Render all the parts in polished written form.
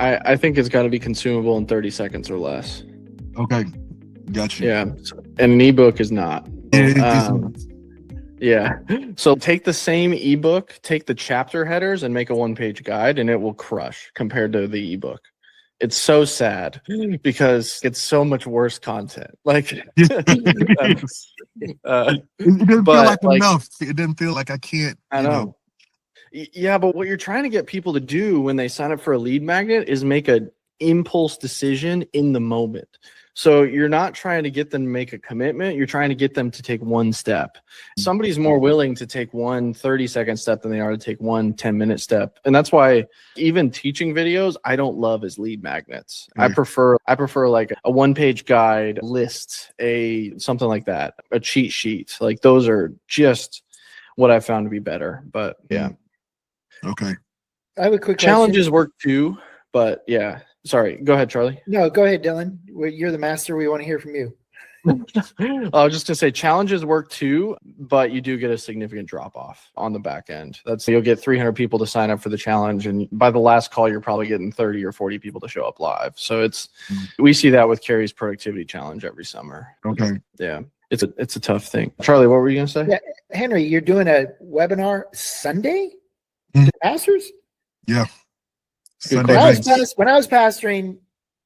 I think it's got to be consumable in 30 seconds or less. Okay, got you. Yeah, and an ebook is not. Yeah, Yeah. So take the same ebook, take the chapter headers, and make a one-page guide, and it will crush compared to the ebook. It's so sad because it's so much worse content. Like, it doesn't feel like enough. It doesn't feel like I can't. I know. Yeah, but what you're trying to get people to do when they sign up for a lead magnet is make an impulse decision in the moment. So you're not trying to get them to make a commitment. You're trying to get them to take one step. Somebody's more willing to take one 30-second step than they are to take one 10-minute step. And that's why even teaching videos, I don't love as lead magnets. Right. I prefer like a one-page guide, list, something like that, a cheat sheet. Like those are just what I found to be better. But yeah. Okay. I have a quick Challenges question. work too, but yeah. Sorry. Go ahead, Charlie. No, go ahead, Dylan. You're the master. We want to hear from you. I was just gonna say challenges work too, but you do get a significant drop off on the back end. You'll get 300 people to sign up for the challenge, and by the last call, you're probably getting 30 or 40 people to show up live. So we see that with Carrie's productivity challenge every summer. Okay. Yeah. It's a tough thing. Charlie, what were you gonna say? Yeah, Henry, you're doing a webinar Sunday to pastors? Yeah. When I was pastoring,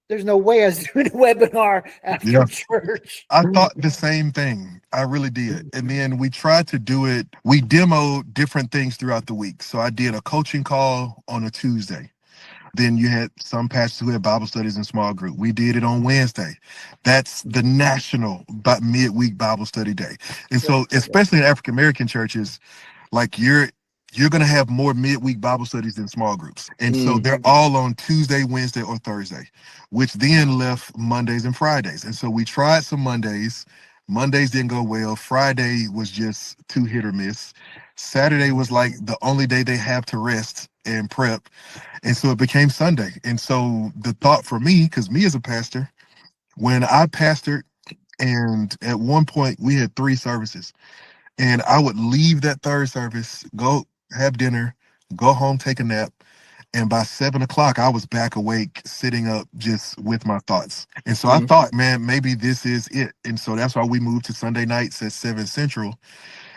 there's no way I was doing a webinar after church. I thought the same thing. I really did. And then we tried to do it. We demoed different things throughout the week. So I did a coaching call on a Tuesday. Then you had some pastors who had Bible studies in small group. We did it on Wednesday. That's the national midweek Bible study day. And so, especially in African-American churches, like you're going to have more midweek Bible studies than small groups. And so they're all on Tuesday, Wednesday, or Thursday, which then left Mondays and Fridays. And so we tried some Mondays. Mondays didn't go well. Friday was just too hit or miss. Saturday was like the only day they have to rest and prep. And so it became Sunday. And so the thought for me, because me as a pastor, when I pastored, and at one point we had 3 services, and I would leave that third service, go have dinner, go home, take a nap. And by 7 o'clock, I was back awake, sitting up just with my thoughts. And so I thought, man, maybe this is it. And so that's why we moved to Sunday nights at 7 Central.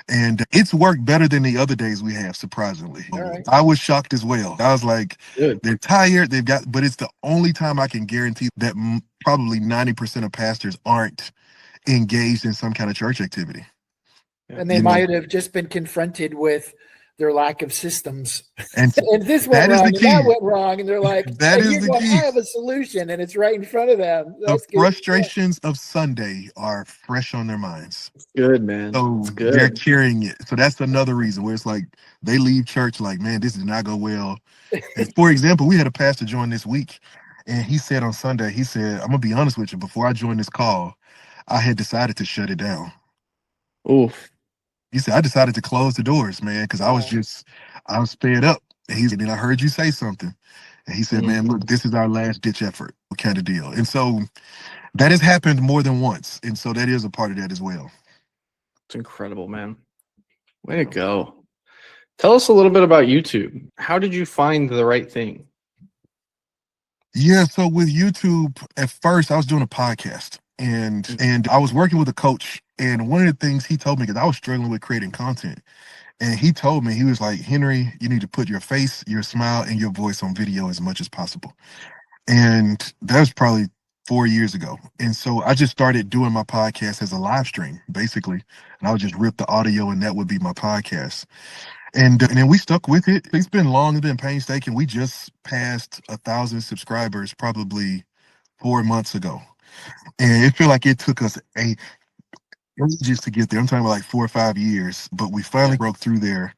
And it's worked better than the other days we have, surprisingly. Right. I was shocked as well. I was like, Good. They're tired, but it's the only time I can guarantee that probably 90% of pastors aren't engaged in some kind of church activity. And they might have just been confronted with their lack of systems. And this went wrong, and that went wrong, and they're like, that is the key. I have a solution, and it's right in front of them. The frustrations of Sunday are fresh on their minds. Good, man. So they're carrying it. So that's another reason where it's like they leave church like, man, this did not go well. And for example, we had a pastor join this week, and he said on Sunday, he said, I'm going to be honest with you, before I joined this call, I had decided to shut it down. Oof. He said, I decided to close the doors, man, because I was fed up. And then I heard you say something. And he said, man, look, this is our last ditch effort kind of deal. And so that has happened more than once. And so that is a part of that as well. It's incredible, man. Way to go. Tell us a little bit about YouTube. How did you find the right thing? Yeah, so with YouTube, at first I was doing a podcast. And I was working with a coach, and one of the things he told me, because I was struggling with creating content, and he told me, he was like, Henry, you need to put your face, your smile, and your voice on video as much as possible. And that was probably 4 years ago. And so I just started doing my podcast as a live stream, basically. And I would just rip the audio, and that would be my podcast. And then we stuck with it. It's been long and painstaking. We just passed 1,000 subscribers probably 4 months ago. And it felt like it took us ages to get there. I'm talking about like 4 or 5 years, but we finally broke through there.